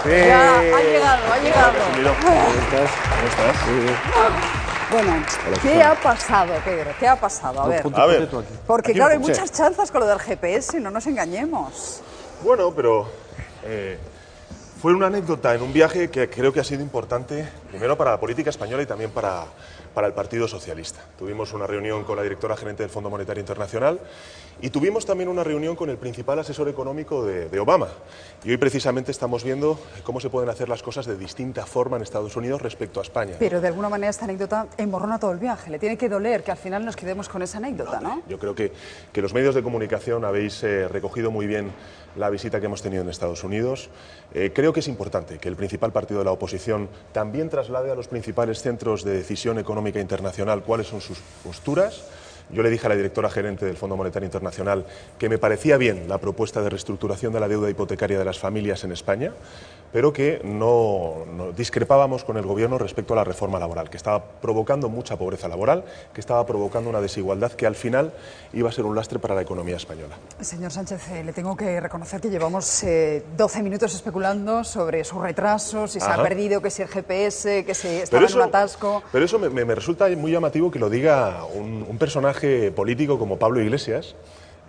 Ya ha llegado, ha llegado. ¿Cómo estás? Bueno, ¿qué ha pasado, Pedro? ¿Qué ha pasado? A ver. Porque Aquí claro, hay un- muchas chanzas con lo del GPS, no nos engañemos. Bueno, pero fue una anécdota en un viaje que creo que ha sido importante, primero para la política española y también para el Partido Socialista. Tuvimos una reunión con la directora gerente del Fondo Monetario Internacional y tuvimos también una reunión con el principal asesor económico de Obama. Y hoy precisamente estamos viendo cómo se pueden hacer las cosas de distinta forma en Estados Unidos respecto a España. Pero de alguna manera esta anécdota emborrona todo el viaje. Le tiene que doler que al final nos quedemos con esa anécdota, ¿no? Yo creo que los medios de comunicación habéis recogido muy bien la visita que hemos tenido en Estados Unidos. Creo que es importante que el principal partido de la oposición también traslade a los principales centros de decisión económica internacional cuáles son sus posturas. Yo le dije a la directora gerente del Fondo Monetario Internacional que me parecía bien la propuesta de reestructuración de la deuda hipotecaria de las familias en España, pero que no discrepábamos con el Gobierno respecto a la reforma laboral, que estaba provocando mucha pobreza laboral, que estaba provocando una desigualdad que al final iba a ser un lastre para la economía española. Señor Sánchez, le tengo que reconocer que llevamos 12 minutos especulando sobre su retraso, si se ha perdido, que si el GPS, que si estaba en un atasco. Pero eso me resulta muy llamativo que lo diga un personaje político como Pablo Iglesias,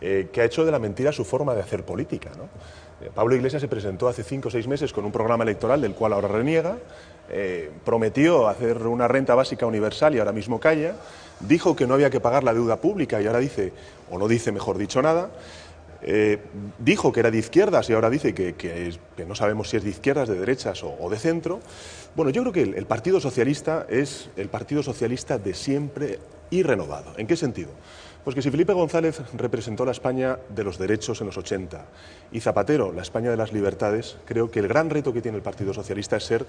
que ha hecho de la mentira su forma de hacer política, ¿no? Pablo Iglesias se presentó hace 5 o 6 meses con un programa electoral del cual ahora reniega, prometió hacer una renta básica universal y ahora mismo calla, dijo que no había que pagar la deuda pública y ahora dice, o no dice mejor dicho nada, dijo que era de izquierdas y ahora dice que no sabemos si es de izquierdas, de derechas o de centro. Bueno, yo creo que el Partido Socialista es el Partido Socialista de siempre y renovado. ¿En qué sentido? Pues que si Felipe González representó la España de los derechos en los 80 y Zapatero la España de las libertades, creo que el gran reto que tiene el Partido Socialista es ser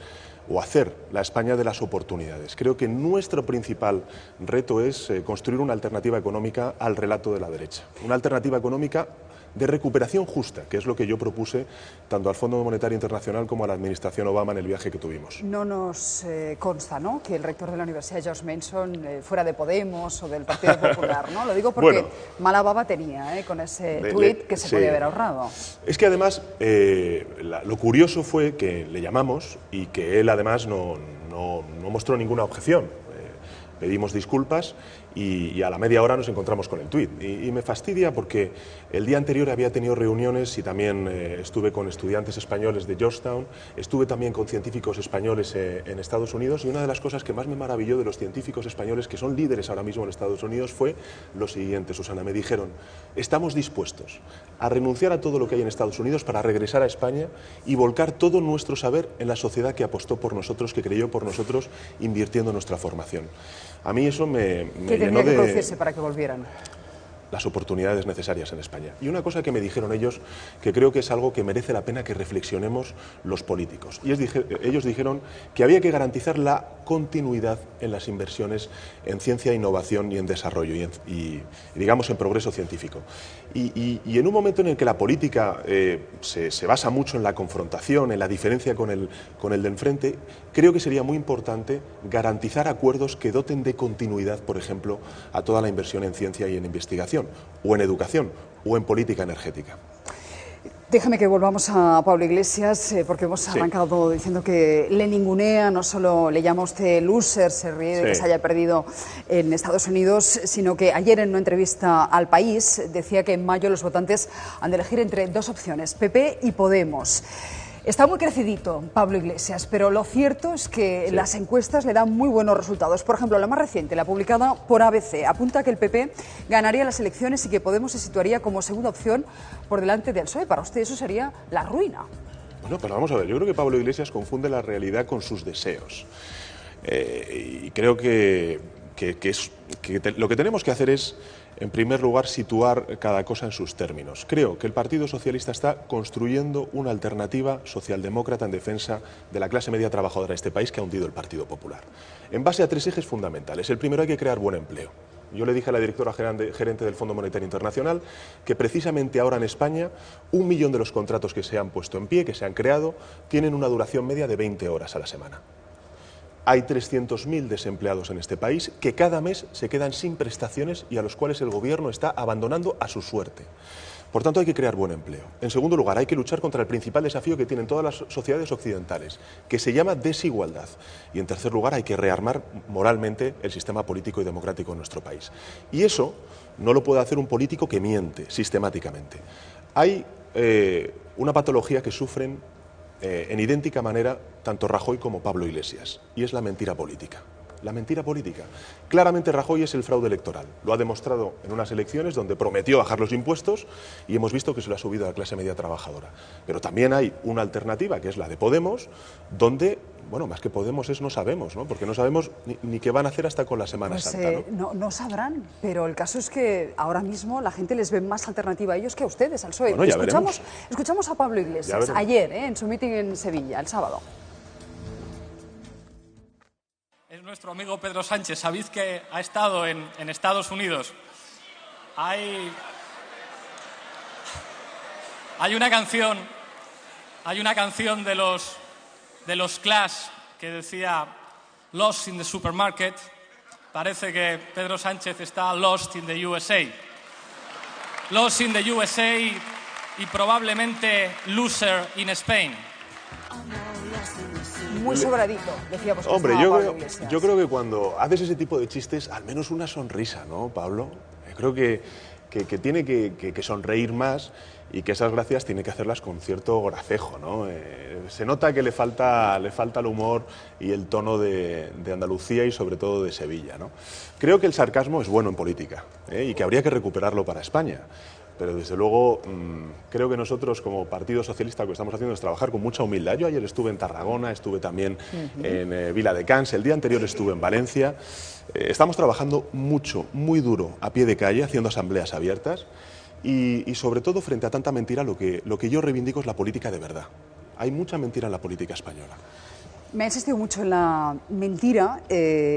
o hacer la España de las oportunidades. Creo que nuestro principal reto es construir una alternativa económica al relato de la derecha. Una alternativa económica de recuperación justa, que es lo que yo propuse tanto al Fondo Monetario Internacional como a la Administración Obama en el viaje que tuvimos. No nos consta, ¿no?, que el rector de la Universidad, George Mason, fuera de Podemos o del Partido Popular, ¿no? Lo digo porque mala baba tenía con ese tuit que se podía haber ahorrado. Es que además lo curioso fue que le llamamos y que él además no mostró ninguna objeción. Pedimos disculpas y a la media hora nos encontramos con el tuit. Y me fastidia porque el día anterior había tenido reuniones y también estuve con estudiantes españoles de Georgetown, estuve también con científicos españoles en Estados Unidos y una de las cosas que más me maravilló de los científicos españoles, que son líderes ahora mismo en Estados Unidos, fue lo siguiente, Susana, me dijeron, estamos dispuestos a renunciar a todo lo que hay en Estados Unidos para regresar a España y volcar todo nuestro saber en la sociedad que apostó por nosotros, que creyó por nosotros, invirtiendo en nuestra formación. A mí eso me llenó que producirse para que volvieran? Las oportunidades necesarias en España. Y una cosa que me dijeron ellos, que creo que es algo que merece la pena que reflexionemos los políticos. Y ellos dijeron que había que garantizar la continuidad en las inversiones en ciencia, innovación y en desarrollo y digamos, en progreso científico. Y en un momento en el que la política se basa mucho en la confrontación, en la diferencia con el de enfrente, creo que sería muy importante garantizar acuerdos que doten de continuidad, por ejemplo, a toda la inversión en ciencia y en investigación, o en educación, o en política energética. Déjame que volvamos a Pablo Iglesias, porque hemos arrancado diciendo que le ningunea, no solo le llama a usted loser, se ríe de que se haya perdido en Estados Unidos, sino que ayer en una entrevista al País decía que en mayo los votantes han de elegir entre 2 opciones, PP y Podemos. Está muy crecidito Pablo Iglesias, pero lo cierto es que las encuestas le dan muy buenos resultados. Por ejemplo, la más reciente, la publicada por ABC, apunta que el PP ganaría las elecciones y que Podemos se situaría como segunda opción por delante del PSOE. Para usted eso sería la ruina. Bueno, pero vamos a ver, yo creo que Pablo Iglesias confunde la realidad con sus deseos. Y creo que lo que tenemos que hacer es, en primer lugar, situar cada cosa en sus términos. Creo que el Partido Socialista está construyendo una alternativa socialdemócrata en defensa de la clase media trabajadora de este país que ha hundido el Partido Popular. En base a 3 ejes fundamentales. El primero, hay que crear buen empleo. Yo le dije a la directora gerente del Fondo Monetario Internacional que precisamente ahora en España 1 millón de los contratos que se han puesto en pie, que se han creado, tienen una duración media de 20 horas a la semana. Hay 300.000 desempleados en este país que cada mes se quedan sin prestaciones y a los cuales el Gobierno está abandonando a su suerte. Por tanto, hay que crear buen empleo. En segundo lugar, hay que luchar contra el principal desafío que tienen todas las sociedades occidentales, que se llama desigualdad. Y en tercer lugar, hay que rearmar moralmente el sistema político y democrático en nuestro país. Y eso no lo puede hacer un político que miente sistemáticamente. Hay una patología que sufren en idéntica manera tanto Rajoy como Pablo Iglesias, y es la mentira política. La mentira política. Claramente Rajoy es el fraude electoral. Lo ha demostrado en unas elecciones donde prometió bajar los impuestos y hemos visto que se lo ha subido a la clase media trabajadora. Pero también hay una alternativa, que es la de Podemos, donde, bueno, más que Podemos es no sabemos, ¿no? Porque no sabemos ni qué van a hacer hasta con la Semana Santa, ¿no? No sabrán, pero el caso es que ahora mismo la gente les ve más alternativa a ellos que a ustedes, al PSOE. Bueno, escuchamos a Pablo Iglesias ayer, en su meeting en Sevilla, el sábado. Es nuestro amigo Pedro Sánchez. Sabéis que ha estado en Estados Unidos. Hay una canción de los Clash que decía Lost in the Supermarket. Parece que Pedro Sánchez está lost in the USA. Lost in the USA y probablemente loser in Spain. Muy sobradito, decíamos. Hombre, yo creo que cuando haces ese tipo de chistes, al menos una sonrisa, ¿no, Pablo? Creo que tiene que sonreír más y que esas gracias tiene que hacerlas con cierto gracejo, ¿no? Se nota que le falta el humor y el tono de Andalucía y sobre todo de Sevilla, ¿no? Creo que el sarcasmo es bueno en política, y que habría que recuperarlo para España. Pero desde luego creo que nosotros como Partido Socialista lo que estamos haciendo es trabajar con mucha humildad. Yo ayer estuve en Tarragona, estuve también en Viladecans, el día anterior estuve en Valencia. Estamos trabajando mucho, muy duro, a pie de calle, haciendo asambleas abiertas y sobre todo frente a tanta mentira lo que yo reivindico es la política de verdad. Hay mucha mentira en la política española. Me ha insistido mucho en la mentira.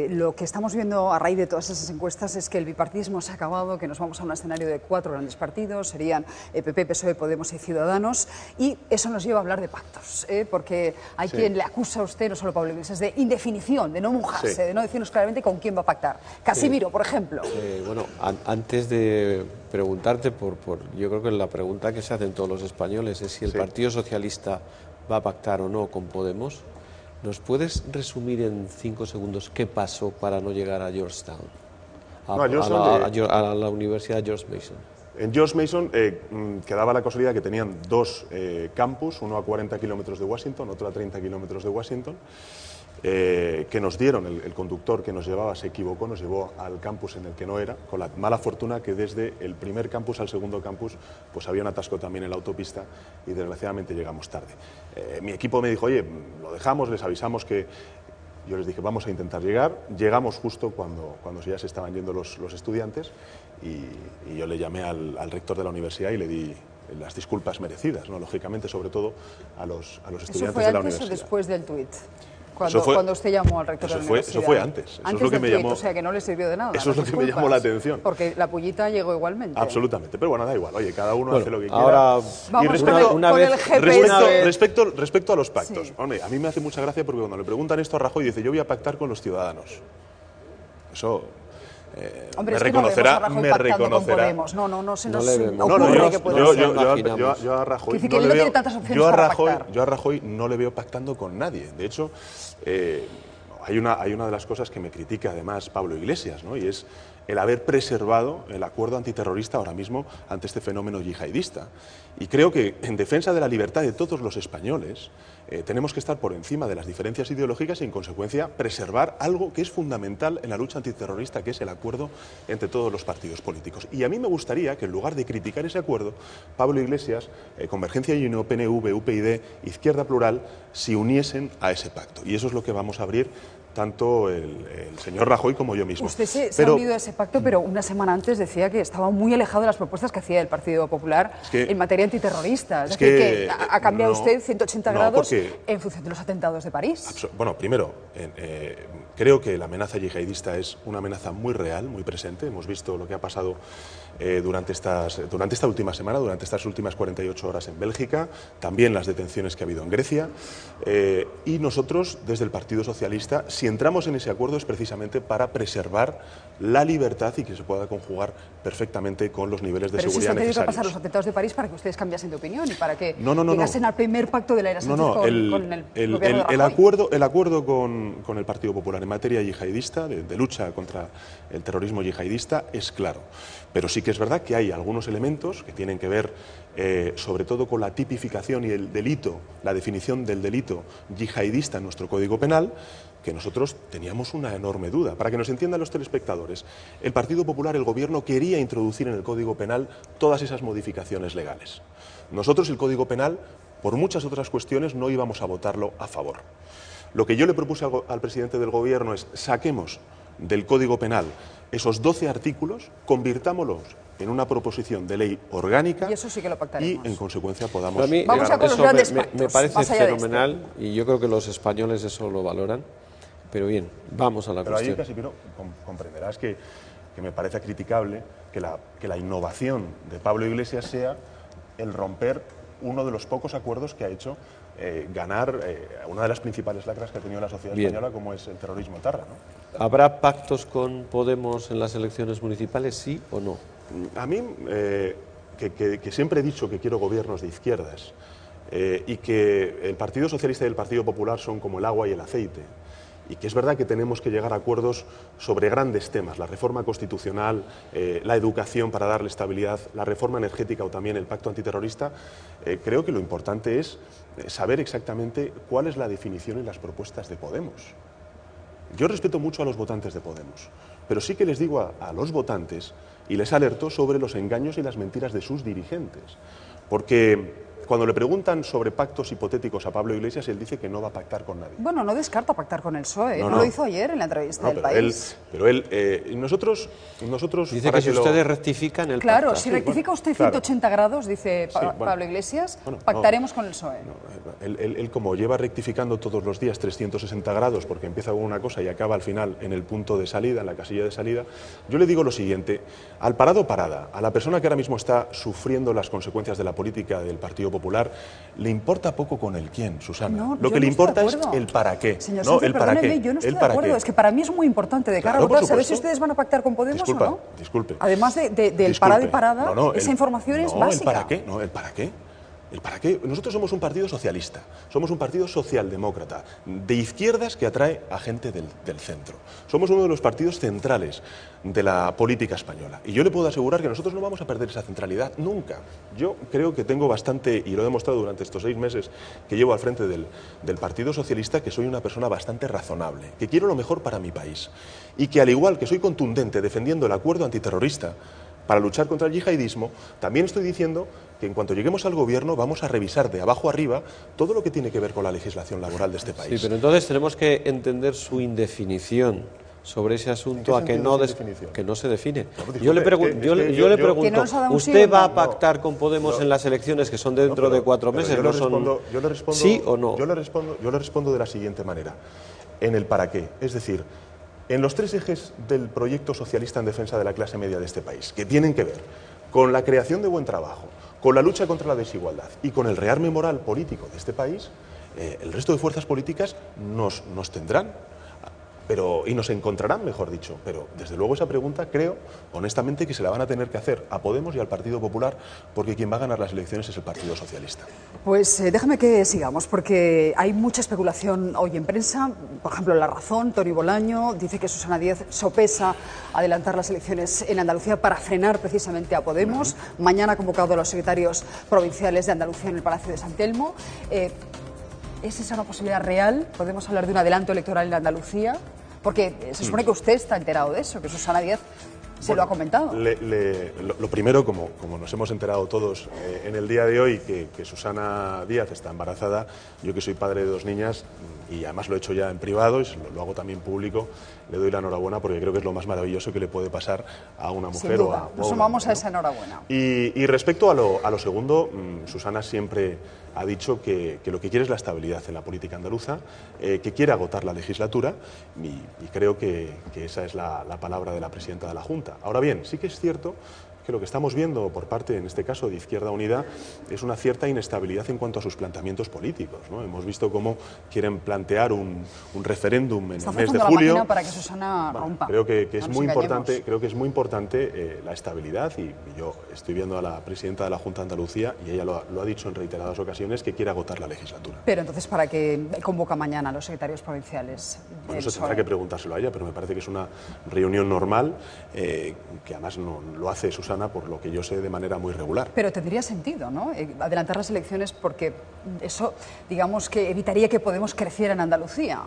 Lo que estamos viendo a raíz de todas esas encuestas es que el bipartidismo se ha acabado, que nos vamos a un escenario de 4 grandes partidos, serían PP, PSOE, Podemos y Ciudadanos, y eso nos lleva a hablar de pactos, porque hay quien le acusa a usted, no solo Pablo Iglesias, de indefinición, de no mojarse, de no decirnos claramente con quién va a pactar. Casimiro, por ejemplo. Bueno, antes de preguntarte yo creo que la pregunta que se hacen todos los españoles es si el Partido Socialista va a pactar o no con Podemos. ¿Nos puedes resumir en 5 segundos qué pasó para no llegar a Georgetown? A la Universidad George Mason. En George Mason quedaba la casualidad que tenían 2 campus, uno a 40 kilómetros de Washington, otro a 30 kilómetros de Washington, que nos dieron, el conductor que nos llevaba se equivocó, nos llevó al campus en el que no era, con la mala fortuna que desde el primer campus al segundo campus pues había un atasco también en la autopista y desgraciadamente llegamos tarde. Mi equipo me dijo, oye, lo dejamos, les avisamos que... Yo les dije, vamos a intentar llegar. Llegamos justo cuando ya se estaban yendo los estudiantes y yo le llamé al rector de la universidad y le di las disculpas merecidas, ¿no? Lógicamente, sobre todo a los estudiantes de la universidad. ¿Eso fue antes o después del tuit? Cuando usted llamó al rector de la universidad. Eso fue antes. Eso antes es lo que me llamó, o sea, que no le sirvió de nada. Eso es lo que me llamó la atención. Porque la pullita llegó igualmente. Absolutamente. Pero bueno, da igual. Oye, cada uno hace lo que quiera. Ahora, respecto a los pactos. Hombre, a mí me hace mucha gracia porque cuando le preguntan esto a Rajoy dice, yo voy a pactar con los ciudadanos. Eso... Hombre, me reconocerá. Con Podemos. No se nos ocurre que pueda ser. Yo a Rajoy no le veo tantas opciones para pactar. Yo a Rajoy no le veo pactando con nadie. De hecho, hay una de las cosas que me critica además Pablo Iglesias, ¿no? Y es el haber preservado el acuerdo antiterrorista ahora mismo ante este fenómeno yihadista. Y creo que en defensa de la libertad de todos los españoles tenemos que estar por encima de las diferencias ideológicas y en consecuencia preservar algo que es fundamental en la lucha antiterrorista, que es el acuerdo entre todos los partidos políticos. Y a mí me gustaría que en lugar de criticar ese acuerdo, Pablo Iglesias, Convergencia y Unión, PNV, UPyD, Izquierda Plural, se uniesen a ese pacto. Y eso es lo que vamos a abrir tanto el señor Rajoy como yo mismo. Usted se ha unido a ese pacto, pero una semana antes decía que estaba muy alejado de las propuestas que hacía el Partido Popular en materia antiterrorista. Es decir, que ha cambiado usted 180 grados en función de los atentados de París. Bueno, primero, creo que la amenaza yihadista es una amenaza muy real, muy presente. Hemos visto lo que ha pasado durante esta última semana, durante estas últimas 48 horas en Bélgica, también las detenciones que ha habido en Grecia, y nosotros, desde el Partido Socialista, si entramos en ese acuerdo es precisamente para preservar la libertad y que se pueda conjugar perfectamente con los niveles de seguridad necesarios. Pero si usted ha pasar los atentados de París para que ustedes cambiasen de opinión y para que no. llegasen al primer pacto de la era Sánchez con el gobierno de Rajoy. El acuerdo con el Partido Popular en materia yihadista, de lucha contra el terrorismo yihadista, es claro. Pero sí que es verdad que hay algunos elementos que tienen que ver sobre todo con la tipificación y el delito, la definición del delito yihadista en nuestro Código Penal, que nosotros teníamos una enorme duda. Para que nos entiendan los telespectadores, el Partido Popular, el Gobierno, quería introducir en el Código Penal todas esas modificaciones legales. Nosotros el Código Penal, por muchas otras cuestiones, no íbamos a votarlo a favor. Lo que yo le propuse al presidente del Gobierno es saquemos del Código Penal esos 12 artículos, convirtámoslos en una proposición de ley orgánica y eso sí que lo pactaremos. Y en consecuencia podamos... A mí, vamos a con los grandes pactos, me parece fenomenal y yo creo que los españoles eso lo valoran, pero bien, vamos a la cuestión. Pero ahí, Casimiro, comprenderás que me parece criticable que la innovación de Pablo Iglesias sea el romper uno de los pocos acuerdos que ha hecho ganar una de las principales lacras que ha tenido la sociedad española, como es el terrorismo etarra, ¿no? ¿Habrá pactos con Podemos en las elecciones municipales, sí o no? A mí, que siempre he dicho que quiero gobiernos de izquierdas y que el Partido Socialista y el Partido Popular son como el agua y el aceite, y que es verdad que tenemos que llegar a acuerdos sobre grandes temas, la reforma constitucional, la educación para darle estabilidad, la reforma energética o también el pacto antiterrorista, creo que lo importante es saber exactamente cuál es la definición y las propuestas de Podemos. Yo respeto mucho a los votantes de Podemos, pero sí que les digo a los votantes y les alerto sobre los engaños y las mentiras de sus dirigentes, porque cuando le preguntan sobre pactos hipotéticos a Pablo Iglesias, él dice que no va a pactar con nadie. Bueno, no descarta pactar con el PSOE, no lo hizo ayer en la entrevista del País. Nosotros dice que si ustedes rectifican el Claro, pacta. si rectifica usted 180 grados, dice Pablo Iglesias, pactaremos con el PSOE. Él como lleva rectificando todos los días 360 grados, porque empieza con una cosa y acaba al final en el punto de salida, en la casilla de salida, yo le digo lo siguiente: al parado parada, a la persona que ahora mismo está sufriendo las consecuencias de la política del Partido Popular, le importa poco con el quién, Susana. No, lo que le importa es el para qué. Señor ¿no? Sánchez, el para qué. Yo no estoy de acuerdo. Es que para mí es muy importante de cara a votar saber si ustedes van a pactar con Podemos o no. Disculpe. Además del parado y parada, esa información es básica. ¿El para qué? No, ¿el para qué? ¿El para qué? Nosotros somos un partido socialista, somos un partido socialdemócrata, de izquierdas que atrae a gente del centro. Somos uno de los partidos centrales de la política española. Y yo le puedo asegurar que nosotros no vamos a perder esa centralidad nunca. Yo creo que tengo bastante, y lo he demostrado durante estos 6 meses que llevo al frente del Partido Socialista, que soy una persona bastante razonable, que quiero lo mejor para mi país. Y que al igual que soy contundente defendiendo el acuerdo antiterrorista para luchar contra el yihadismo, también estoy diciendo que en cuanto lleguemos al gobierno vamos a revisar de abajo arriba todo lo que tiene que ver con la legislación laboral de este país. Sí, pero entonces tenemos que entender su indefinición sobre ese asunto, a que no se define. Yo le pregunto, ¿usted va a pactar con Podemos en las elecciones que son dentro de 4 meses? Yo le respondo, ¿sí o no? Yo le respondo de la siguiente manera: en el para qué, es decir, en los 3 ejes del proyecto socialista en defensa de la clase media de este país, que tienen que ver con la creación de buen trabajo, con la lucha contra la desigualdad y con el rearme moral político de este país, el resto de fuerzas políticas nos tendrán, y nos encontrarán, mejor dicho. Pero, desde luego, esa pregunta creo, honestamente, que se la van a tener que hacer a Podemos y al Partido Popular, porque quien va a ganar las elecciones es el Partido Socialista. Pues déjame que sigamos, porque hay mucha especulación hoy en prensa. Por ejemplo, La Razón, Toni Bolaño dice que Susana Díaz sopesa adelantar las elecciones en Andalucía para frenar precisamente a Podemos. Mañana ha convocado a los secretarios provinciales de Andalucía en el Palacio de San Telmo. ¿Es esa una posibilidad real? ¿Podemos hablar de un adelanto electoral en Andalucía? Porque se supone que usted está enterado de eso, que Susana Díaz se lo ha comentado. Lo primero, como nos hemos enterado todos en el día de hoy, que Susana Díaz está embarazada, yo que soy padre de 2 niñas, y además lo he hecho ya en privado y lo hago también público, le doy la enhorabuena porque creo que es lo más maravilloso que le puede pasar a una mujer. Sin duda, nos sumamos a esa enhorabuena. Y respecto a lo segundo, Susana siempre ha dicho que lo que quiere es la estabilidad en la política andaluza, que quiere agotar la legislatura, y creo que esa es la palabra de la presidenta de la Junta. Ahora bien, sí que es cierto que lo que estamos viendo por parte, en este caso, de Izquierda Unida, es una cierta inestabilidad en cuanto a sus planteamientos políticos, ¿no? Hemos visto cómo quieren plantear un referéndum en el mes de julio. Para que Susana rompa. Creo que es muy importante la estabilidad, y yo estoy viendo a la presidenta de la Junta de Andalucía y ella lo ha dicho en reiteradas ocasiones, que quiere agotar la legislatura. Pero entonces, ¿para qué convoca mañana a los secretarios provinciales? Bueno, eso tendrá que preguntárselo a ella, pero me parece que es una reunión normal, que además no lo hace Susana, por lo que yo sé, de manera muy regular. Pero tendría sentido, ¿no? Adelantar las elecciones, porque eso, digamos, que evitaría que Podemos creciera en Andalucía.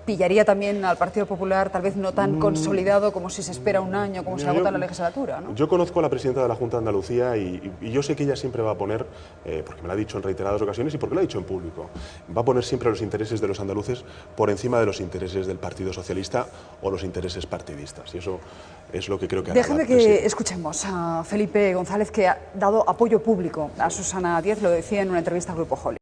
Pillaría también al Partido Popular tal vez no tan consolidado como si se espera un año, como se agota la legislatura, ¿no? Yo conozco a la presidenta de la Junta de Andalucía y yo sé que ella siempre va a poner, porque me lo ha dicho en reiteradas ocasiones y porque lo ha dicho en público, va a poner siempre los intereses de los andaluces por encima de los intereses del Partido Socialista o los intereses partidistas, y eso es lo que creo que hará. Déjame que escuchemos a Felipe González, que ha dado apoyo público a Susana Díez, lo decía en una entrevista al Grupo Holly.